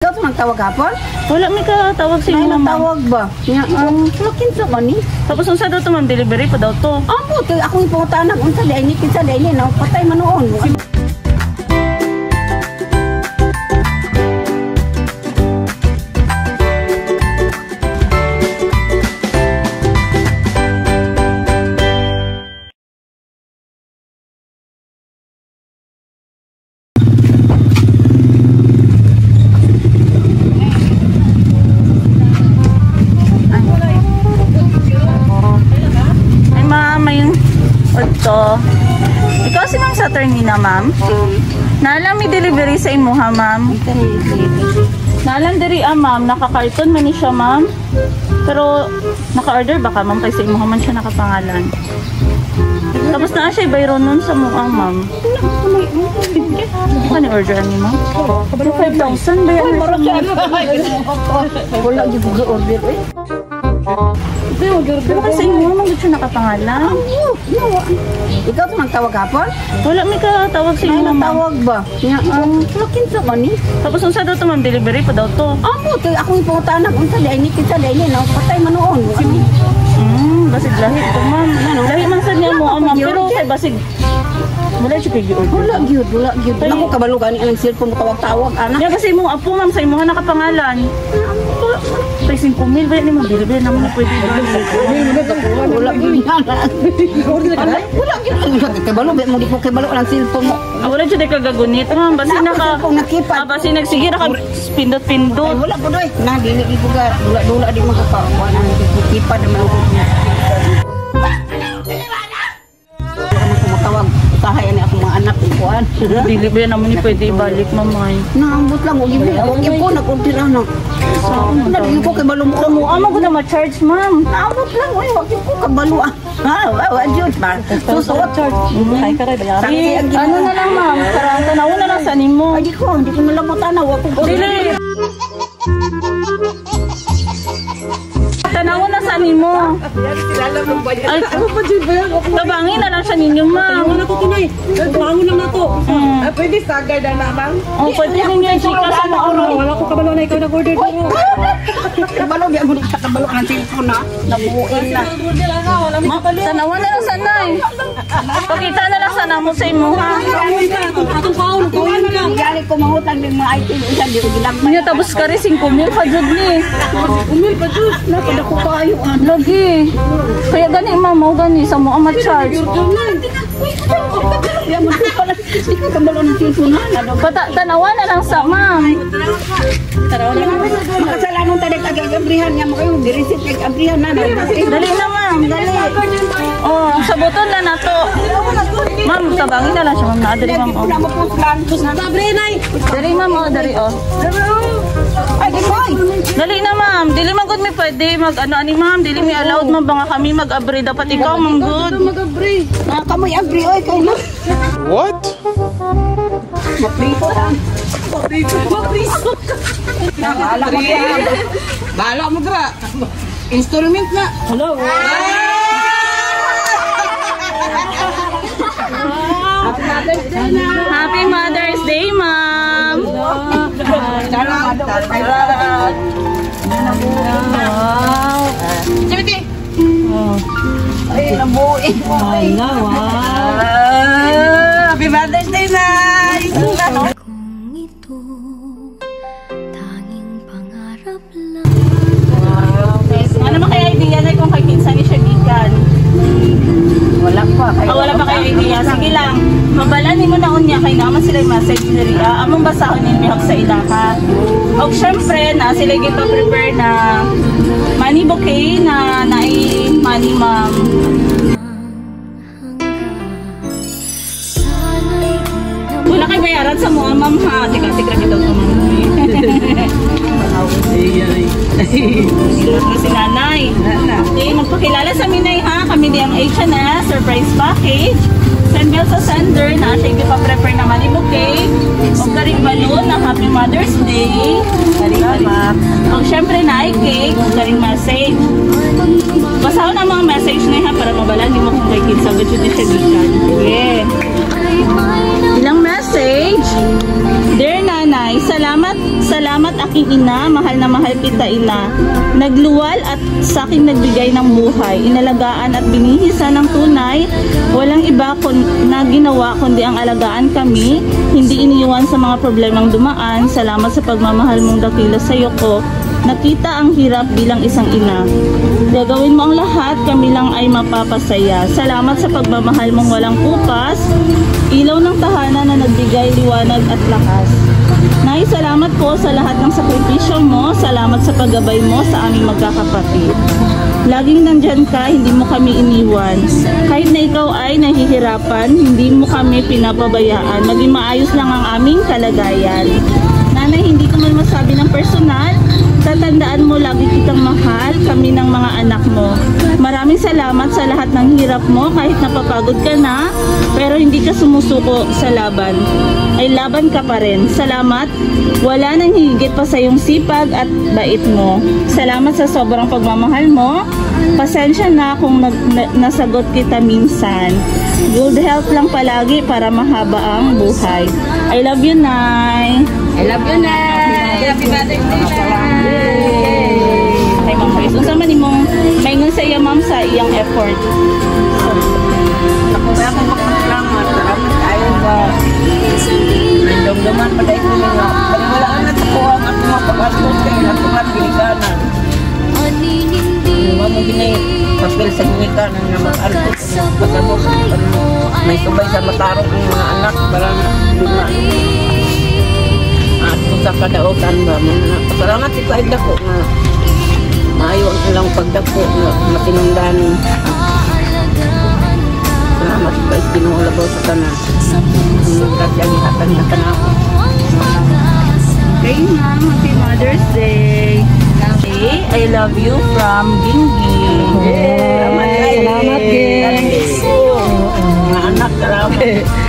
Ikaw ito nagtawag hapon? Wala may katawag sa May inyo, ma'am. natawag ba? Nga, lakin sa ba ni? Tapos unsa daw to, ma'am? Delivery pa daw to. Amo, ako yung pangutanan. Unsa di ay ni kinsa di ay ni. Patay man noon. Ikaw si Ma'am Saturnina, ma'am? Naalam may delivery sa imo ha, ma'am? Naalam diri ma'am, naka-carton man ni siya, ma'am. Pero naka-order baka ma'am kay sa imo man siya nakapangalan. Tapos naa siya bayron nun sa muang, ma'am. Hindi ka ni-orderan ni ma'am? 5,000 ba yan? Wala yung order eh. Pero kasi inyo, ma'am, siya nakapangalan. Ikaw ito nagtawag hapon? Wala may katawag sa inyo, May ma'am. natawag ba? Nga, lakin sa ba ni? Tapos unsa daw to, ma'am? Delivery pa daw to. Amo, ako yung pangutanan. Unsa di ay ni kinsa di ay ni. Patay man noon. Basig lahi ito, ma'am. Lahi man sa niya mo, ma'am. Pero kay basig. Wala siya kayo order. Wala gyud, wala gyud. Naku kabalo gani ang cellphone mo tawag-tawag anak. Yan kasi mo apo, ma'am, sa imo nakapangalan. Tay 5,000 ba ni ma'am? Delivery naman na pwede. Wala gyud. Wala gyud. Kabalo mo di ko kabalo ang cellphone mo. Wala siya kagagunit, ma'am. Basi basi nagsige na ka pindot-pindot. Wala po doy. Na dili ibuga. Dula di magpakuan ang kipad na malugod niya. Tawag tahay ani akong mga anak kuan. Delivery naman ni pwede ibalik, ma'am. Naambot lang og gyud ko nag-order na. Wala gyud ko kabalo mo. Mo amo ko na ma-charge, ma'am. Naambot lang oy, wag gyud ko kabalo. Wa gyud ba. Susot charge. Ay karay bayari. Ano na lang, ma'am? Para tanaw na lang sa nimo. Ay di ko nalamutan na wa ko. Dili. Tanaw na sa nimo. Ay, Ano pa dyan ba yan? tabangin na lang sa ninyo, ma'am. Ano to tunay? Bangon lang na to. Pwede staggered na naman? O, pwede ninyo i-chika sa mga Wala ko kabalo na ikaw nag-order dito. Kabalo di mo sa kabalo ang cellphone na. Nabuuin na. Tanawa na lang sanay. Pakita na lang sana mo sa imo, ha? Atong kaon, kaon na lang. Gali ko mangutang ng mga item isa di ko gilagman. Niya tapos ka rin 5,000 pa jud ni. Umil pa dyan. Napada ko kayo Lagi. Kaya gani ma'am, gani sa mo ang charge. Ya mo pala. Ikaw kabalo ng cellphone na. Tanawa na lang sa ma'am. Makasalanan tayo kag-abrihan niya mo kayo. Di-receipt kag-abrihan na. Dali na ma'am, dali. Oh, sa buton na nato. Ma'am, tabangin na lang siya ma'am. Dali ma'am. Wala mo po plan. Dali ma'am, dali oh. Ay, di boy. Dali na ma'am, dili man gud mi pwede mag ano ani ma'am, dili mi allowed man ba nga kami mag-abri, dapat ikaw man good. Kamoy abri oy kay na. What? Maprito lang. Bahala mo dra. Installment na. Hello. Happy Mother's Day, ma'am. Salamat. Wow. Ay, nabuin. Happy Mother's Day na! Kung ito tanging pangarap lang. Ano ba kaya idea na kung kay kinsa ni siya gikan? Wala pa. Wala pa kayo idea. Sige lang. Mabalan mo na unya kay naman sila yung message nila. Among basahon ni mihok sa ilaha. Og syempre na sila gipa-prepare na money bouquet na nai money ma'am. Wala kay bayaran sa mga ma'am ha. Tika kita ito ma'am. Si nanay. Okay, magpakilala sa minay ha. Kami di ang H&S surprise package. Send bill sa sender na siya ipa-prepare na money bouquet. O karing balloon na Happy Mother's Day. Salamat. O syempre na ay cake. O karing message. Basaho na mga message na ha para mabalan. Di mo kung kay kids. Sabi siya di siya gikan. Okay. Ilang message? Dear Nanay, Salamat aking ina, mahal na mahal kita ina. Nagluwal at sa aking nagbigay ng buhay, inalagaan at binihisa ng tunay, walang iba na ginawa kundi ang alagaan kami, hindi iniiwan sa mga problemang dumaan. Salamat sa pagmamahal mong dakila sa iyo ko. Nakita ang hirap bilang isang ina. Gagawin mo ang lahat, kami lang ay mapapasaya. Salamat sa pagmamahal mong walang kupas, ilaw ng tahanan na nagbigay liwanag at lakas. Nay, salamat po sa lahat ng sakripisyo mo. Salamat sa paggabay mo sa aming magkakapatid. Laging nandyan ka, hindi mo kami iniwan. Kahit na ikaw ay nahihirapan, hindi mo kami pinapabayaan. Maging maayos lang ang aming kalagayan. Nanay, hindi ko man masabi ng personal, tatandaan mo lagi kitang mahal, kami ng mga anak mo. Maraming salamat sa lahat ng hirap mo, kahit napapagod ka na, pero hindi ka sumusuko sa laban. Ay laban ka pa rin. Salamat, wala nang higit pa sa iyong sipag at bait mo. Salamat sa sobrang pagmamahal mo. Pasensya na kung nasagot kita minsan. Good health lang palagi para mahaba ang buhay. I love you, Nay. I love you, Nay. Happy Mother's Day, Kay Ma'am Grace. Unsa man imong maingon sa iya, Ma'am, sa iyang effort? Ako ba akong magpasalamat. Salamat tayo ba? Nandamdaman pa dahil ko nga. Paniwalaan na ako ang ako mga pag-astos kayo na tungat binikanan. Mga mo ginay, papel sa binikanan na mag-altos. Pagkabos, may subay sa matarong ang mga anak para na dumaan. At kung sa kadautan ba, pasalamat si Kaid ako na maayo ang ilang pagdako na matinundan. Salamat si Kaid pinulabaw sa tanan. Kasi ang ihatan na tanan. Okay, Ma'am. Happy Mother's Day. Okay, I love you from Gingging. Salamat, Gin. Mga anak, salamat.